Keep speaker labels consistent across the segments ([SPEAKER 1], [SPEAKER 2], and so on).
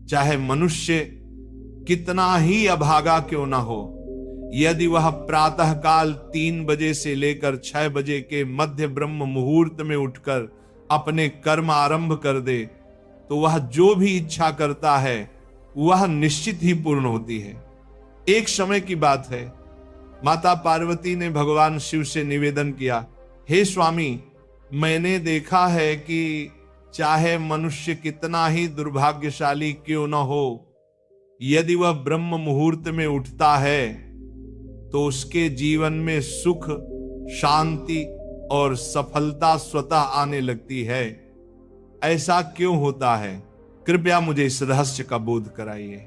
[SPEAKER 1] चाहे मनुष्य कितना ही अभागा क्यों ना हो, यदि वह प्रातः काल 3 बजे से लेकर 6 बजे के मध्य ब्रह्म मुहूर्त में उठकर अपने कर्म आरंभ कर दे, तो वह जो भी इच्छा करता है वह निश्चित ही पूर्ण होती है। एक समय की बात है, माता पार्वती ने भगवान शिव से निवेदन किया, हे स्वामी, मैंने देखा है कि चाहे मनुष्य कितना ही दुर्भाग्यशाली क्यों न हो, यदि वह ब्रह्म मुहूर्त में उठता है तो उसके जीवन में सुख, शांति और सफलता स्वतः आने लगती है। ऐसा क्यों होता है? कृपया मुझे इस रहस्य का बोध कराइए।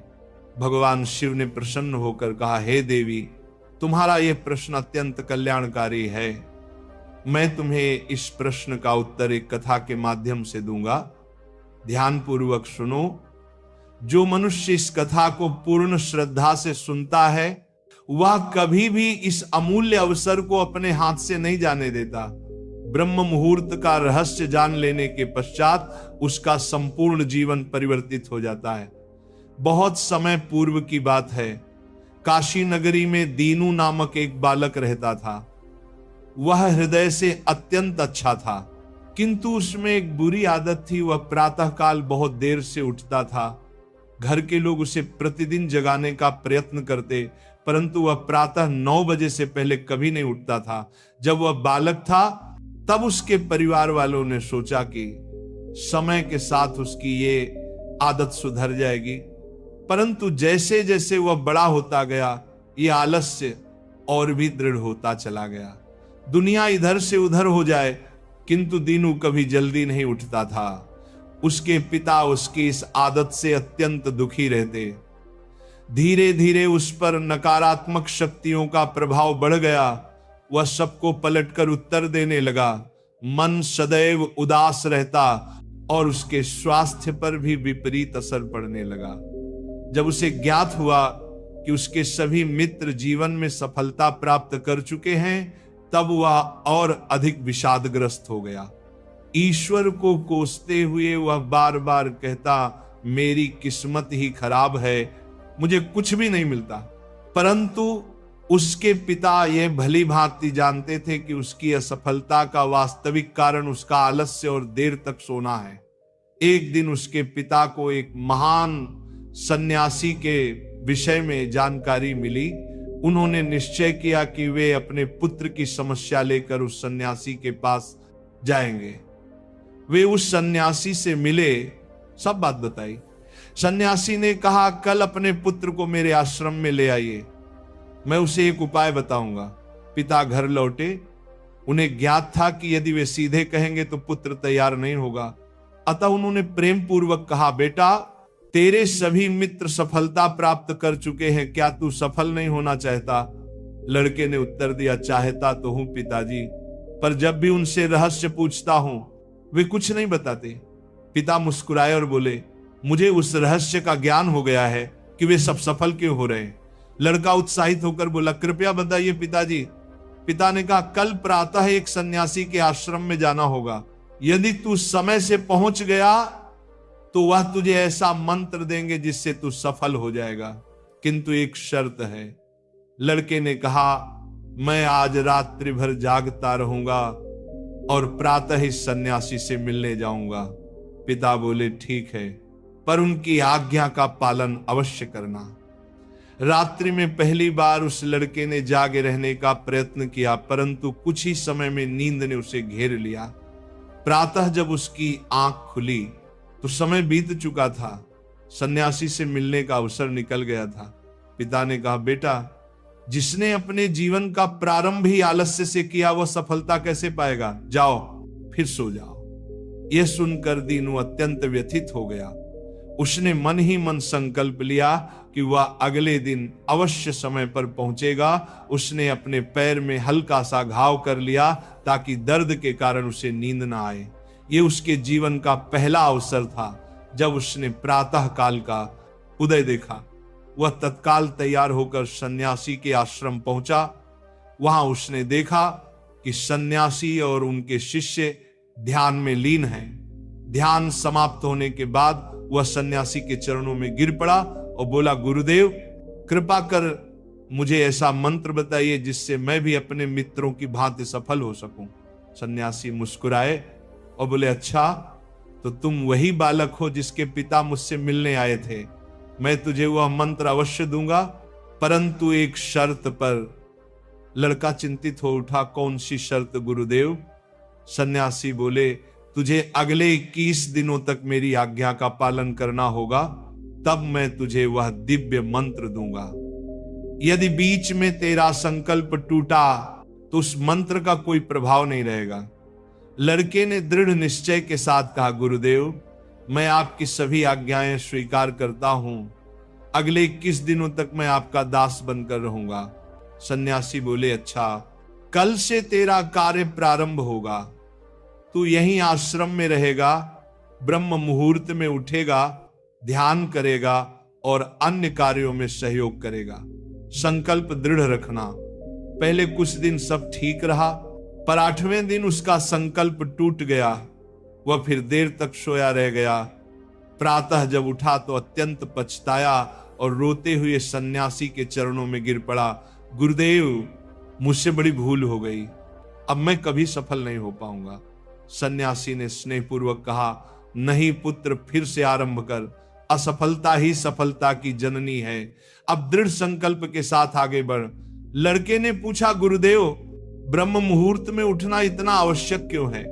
[SPEAKER 1] भगवान शिव ने प्रसन्न होकर कहा, हे देवी, तुम्हारा यह प्रश्न अत्यंत कल्याणकारी है। मैं तुम्हें इस प्रश्न का उत्तर एक कथा के माध्यम से दूंगा। ध्यानपूर्वक सुनो। जो मनुष्य इस कथा को पूर्ण श्रद्धा से सुनता है वह कभी भी इस अमूल्य अवसर को अपने हाथ से नहीं जाने देता। ब्रह्म मुहूर्त का रहस्य जान लेने के पश्चात उसका संपूर्ण जीवन परिवर्तित हो जाता है। बहुत समय पूर्व की बात है, काशी नगरी में दीनू नामक एक बालक रहता था। वह हृदय से अत्यंत अच्छा था, किंतु उसमें एक बुरी आदत थी। वह प्रातःकाल बहुत देर से उठता था। घर के लोग उसे प्रतिदिन जगाने का प्रयत्न करते, परंतु वह प्रातः 9 बजे से पहले कभी नहीं उठता था। जब वह बालक था तब उसके परिवार वालों ने सोचा कि समय के साथ उसकी ये आदत सुधर जाएगी, परंतु जैसे जैसे वह बड़ा होता गया ये आलस्य और भी दृढ़ होता चला गया। दुनिया इधर से उधर हो जाए, किंतु दीनू कभी जल्दी नहीं उठता था। उसके पिता उसकी इस आदत से अत्यंत दुखी रहते। धीरे धीरे उस पर नकारात्मक शक्तियों का प्रभाव बढ़ गया। वह सबको पलटकर उत्तर देने लगा। मन सदैव उदास रहता और उसके स्वास्थ्य पर भी विपरीत असर पड़ने लगा। जब उसे ज्ञात हुआ कि उसके सभी मित्र जीवन में सफलता प्राप्त कर चुके हैं, तब वह और अधिक विषादग्रस्त हो गया। ईश्वर को कोसते हुए वह बार बार कहता, मेरी किस्मत ही खराब है, मुझे कुछ भी नहीं मिलता। परंतु उसके पिता यह भली भांति जानते थे कि उसकी असफलता का वास्तविक कारण उसका आलस्य और देर तक सोना है। एक दिन उसके पिता को एक महान सन्यासी के विषय में जानकारी मिली। उन्होंने निश्चय किया कि वे अपने पुत्र की समस्या लेकर उस सन्यासी के पास जाएंगे। वे उस सन्यासी से मिले, सब बात बताई। सन्यासी ने कहा, कल अपने पुत्र को मेरे आश्रम में ले आइए, मैं उसे एक उपाय बताऊंगा। पिता घर लौटे। उन्हें ज्ञात था कि यदि वे सीधे कहेंगे तो पुत्र तैयार नहीं होगा, अतः उन्होंने प्रेम पूर्वक कहा, बेटा, तेरे सभी मित्र सफलता प्राप्त कर चुके हैं, क्या तू सफल नहीं होना चाहता? लड़के ने उत्तर दिया, चाहता तो हूं पिताजी, पर जब भी उनसे रहस्य पूछता हूं वे कुछ नहीं बताते। पिता मुस्कुराए और बोले, मुझे उस रहस्य का ज्ञान हो गया है कि वे सब सफल क्यों हो रहे हैं। लड़का उत्साहित होकर बोला, कृपया बताइए पिताजी। पिता ने कहा, कल प्रातः एक सन्यासी के आश्रम में जाना होगा। यदि तू समय से पहुंच गया तो वह तुझे ऐसा मंत्र देंगे जिससे तू सफल हो जाएगा, किंतु एक शर्त है। लड़के ने कहा, मैं आज रात्रि भर जागता रहूंगा और प्रातः इस सन्यासी से मिलने जाऊंगा। पिता बोले, ठीक है, पर उनकी आज्ञा का पालन अवश्य करना। रात्रि में पहली बार उस लड़के ने जागे रहने का प्रयत्न किया, परंतु कुछ ही समय में नींद ने उसे घेर लिया। प्रातः जब उसकी आंख खुली तो समय बीत चुका था। सन्यासी से मिलने का अवसर निकल गया था। पिता ने कहा, बेटा, जिसने अपने जीवन का प्रारंभ ही आलस्य से किया वह सफलता कैसे पाएगा? जाओ फिर सो जाओ। यह सुनकर दीनू अत्यंत व्यथित हो गया। उसने मन ही मन संकल्प लिया कि वह अगले दिन अवश्य समय पर पहुंचेगा। उसने अपने पैर में हल्का सा घाव कर लिया ताकि दर्द के कारण उसे नींद ना आए। यह उसके जीवन का पहला अवसर था। जब उसने प्रातः काल का उदय देखा, वह तत्काल तैयार होकर सन्यासी के आश्रम पहुंचा। वहां उसने देखा कि सन्यासी और उनके शिष्य ध्यान में लीन हैं। ध्यान समाप्त होने के बाद वह सन्यासी के चरणों में गिर पड़ा और बोला, गुरुदेव कृपा कर मुझे ऐसा मंत्र बताइए जिससे मैं भी अपने मित्रों की भांति सफल हो सकूं। सन्यासी मुस्कुराए और बोले, अच्छा तो तुम वही बालक हो जिसके पिता मुझसे मिलने आए थे। मैं तुझे वह मंत्र अवश्य दूंगा, परंतु एक शर्त पर। लड़का चिंतित हो उठा, कौन सी शर्त गुरुदेव? सन्यासी बोले, तुझे अगले 21 दिनों तक मेरी आज्ञा का पालन करना होगा, तब मैं तुझे वह दिव्य मंत्र दूंगा। यदि बीच में तेरा संकल्प टूटा तो उस मंत्र का कोई प्रभाव नहीं रहेगा। लड़के ने दृढ़ निश्चय के साथ कहा, गुरुदेव मैं आपकी सभी आज्ञाएं स्वीकार करता हूं, अगले 21 दिनों तक मैं आपका दास बनकर रहूंगा। सन्यासी बोले, अच्छा कल से तेरा कार्य प्रारंभ होगा, तू यहीं आश्रम में रहेगा, ब्रह्म मुहूर्त में उठेगा, ध्यान करेगा और अन्य कार्यों में सहयोग करेगा। संकल्प दृढ़ रखना। पहले कुछ दिन सब ठीक रहा, पर 8वें दिन उसका संकल्प टूट गया। वह फिर देर तक सोया रह गया। प्रातः जब उठा तो अत्यंत पछताया और रोते हुए सन्यासी के चरणों में गिर पड़ा, गुरुदेव मुझसे बड़ी भूल हो गई, अब मैं कभी सफल नहीं हो पाऊंगा। सन्यासी ने स्नेहपूर्वक कहा, नहीं पुत्र, फिर से आरंभ कर, असफलता ही सफलता की जननी है। अब दृढ़ संकल्प के साथ आगे बढ़। लड़के ने पूछा, गुरुदेव ब्रह्म मुहूर्त में उठना इतना आवश्यक क्यों है?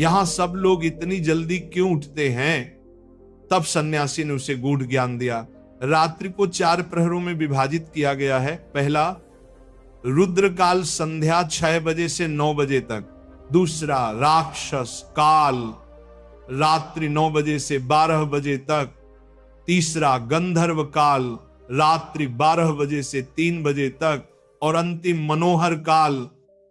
[SPEAKER 1] यहां सब लोग इतनी जल्दी क्यों उठते हैं? तब सन्यासी ने उसे गूढ़ ज्ञान दिया। रात्रि को 4 प्रहरों में विभाजित किया गया है। पहला, रुद्रकाल संध्या 6 बजे से 9 बजे तक। दूसरा, राक्षस काल रात्रि 9 बजे से 12 बजे तक। तीसरा, गंधर्व काल रात्रि 12 बजे से 3 बजे तक। और अंतिम, मनोहर काल,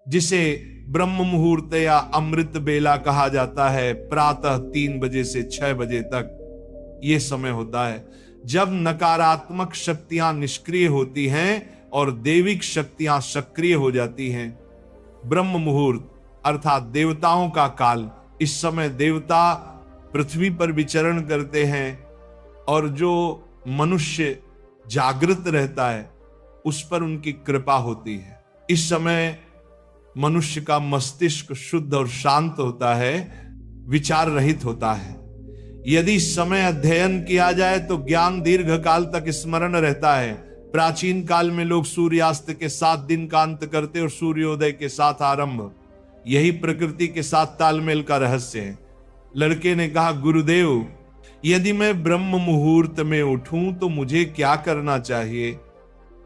[SPEAKER 1] जिसे ब्रह्म मुहूर्त या अमृत बेला कहा जाता है, प्रातः 3 बजे से 6 बजे तक। यह समय होता है जब नकारात्मक शक्तियां निष्क्रिय होती हैं और दैविक शक्तियां सक्रिय हो जाती हैं। ब्रह्म मुहूर्त अर्थात देवताओं का काल। इस समय देवता पृथ्वी पर विचरण करते हैं और जो मनुष्य जागृत रहता है उस पर उनकी कृपा होती है। इस समय मनुष्य का मस्तिष्क शुद्ध और शांत होता है, विचार रहित होता है। यदि समय अध्ययन किया जाए तो ज्ञान दीर्घ काल तक स्मरण रहता है। प्राचीन काल में लोग सूर्यास्त के साथ दिन का अंत करते और सूर्योदय के साथ आरंभ। यही प्रकृति के साथ तालमेल का रहस्य है। लड़के ने कहा, गुरुदेव यदि मैं ब्रह्म मुहूर्त में उठूं तो मुझे क्या करना चाहिए?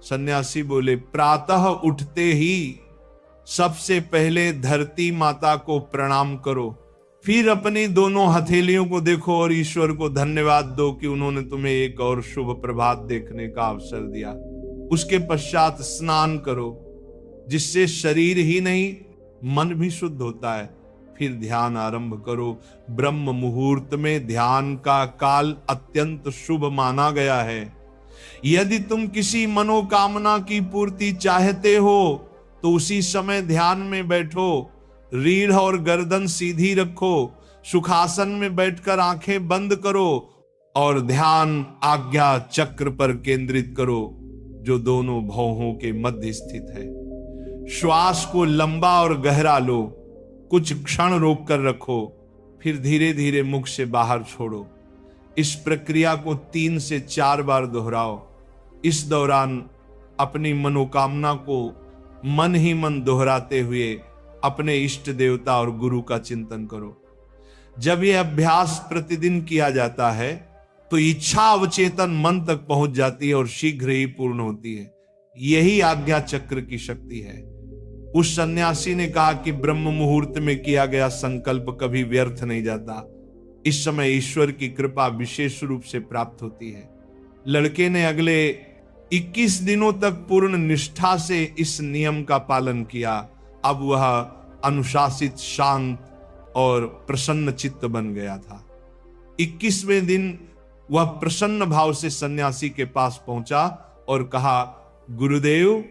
[SPEAKER 1] सन्यासी बोले, प्रातः उठते ही सबसे पहले धरती माता को प्रणाम करो, फिर अपनी दोनों हथेलियों को देखो और ईश्वर को धन्यवाद दो कि उन्होंने तुम्हें एक और शुभ प्रभात देखने का अवसर दिया। उसके पश्चात स्नान करो, जिससे शरीर ही नहीं मन भी शुद्ध होता है। फिर ध्यान आरंभ करो। ब्रह्म मुहूर्त में ध्यान का काल अत्यंत शुभ माना गया है। यदि तुम किसी मनोकामना की पूर्ति चाहते हो तो उसी समय ध्यान में बैठो। रीढ़ और गर्दन सीधी रखो, सुखासन में बैठकर आंखें बंद करो और ध्यान आज्ञा चक्र पर केंद्रित करो, जो दोनों भौहों के मध्य स्थित है। श्वास को लंबा और गहरा लो, कुछ क्षण रोक कर रखो, फिर धीरे धीरे मुख से बाहर छोड़ो। इस प्रक्रिया को 3 से 4 बार दोहराओ। इस दौरान अपनी मनोकामना को मन ही मन दोहराते हुए अपने इष्ट देवता और गुरु का चिंतन करो। जब यह अभ्यास प्रतिदिन किया जाता है तो इच्छा अवचेतन मन तक पहुंच जाती है और शीघ्र ही पूर्ण होती है। यही आज्ञा चक्र की शक्ति है। उस सन्यासी ने कहा कि ब्रह्म मुहूर्त में किया गया संकल्प कभी व्यर्थ नहीं जाता। इस समय ईश्वर की कृपा विशेष रूप से प्राप्त होती है। लड़के ने अगले 21 दिनों तक पूर्ण निष्ठा से इस नियम का पालन किया। अब वह अनुशासित, शांत और प्रसन्न चित्त बन गया था। 21वें दिन वह प्रसन्न भाव से सन्यासी के पास पहुंचा और कहा, गुरुदेव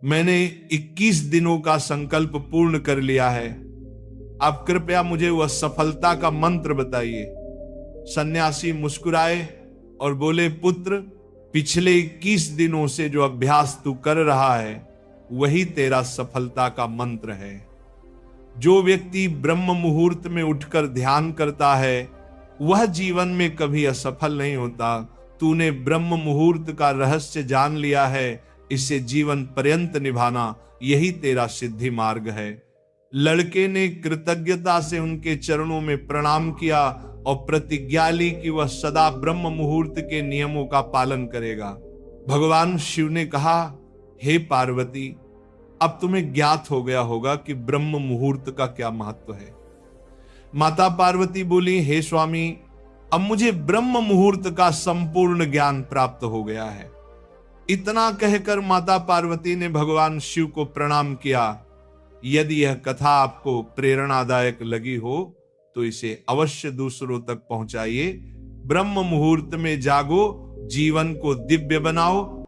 [SPEAKER 1] मैंने 21 दिनों का संकल्प पूर्ण कर लिया है, आप कृपया मुझे वह सफलता का मंत्र बताइए। सन्यासी मुस्कुराए और बोले, पुत्र, पिछले 21 दिनों से जो अभ्यास तू कर रहा है वही तेरा सफलता का मंत्र है। जो व्यक्ति ब्रह्म मुहूर्त में उठकर ध्यान करता है वह जीवन में कभी असफल नहीं होता। तूने ब्रह्म मुहूर्त का रहस्य जान लिया है, इसे जीवन पर्यंत निभाना यही तेरा सिद्धि मार्ग है। लड़के ने कृतज्ञता से उनके चरणों में प्रणाम किया और प्रतिज्ञा ली कि वह सदा ब्रह्म मुहूर्त के नियमों का पालन करेगा। भगवान शिव ने कहा, हे पार्वती, अब तुम्हें ज्ञात हो गया होगा कि ब्रह्म मुहूर्त का क्या महत्व है। माता पार्वती बोली, हे स्वामी, अब मुझे ब्रह्म मुहूर्त का संपूर्ण ज्ञान प्राप्त हो गया है। इतना कहकर माता पार्वती ने भगवान शिव को प्रणाम किया। यदि यह कथा आपको प्रेरणादायक लगी हो तो इसे अवश्य दूसरों तक पहुंचाइए। ब्रह्म मुहूर्त में जागो, जीवन को दिव्य बनाओ।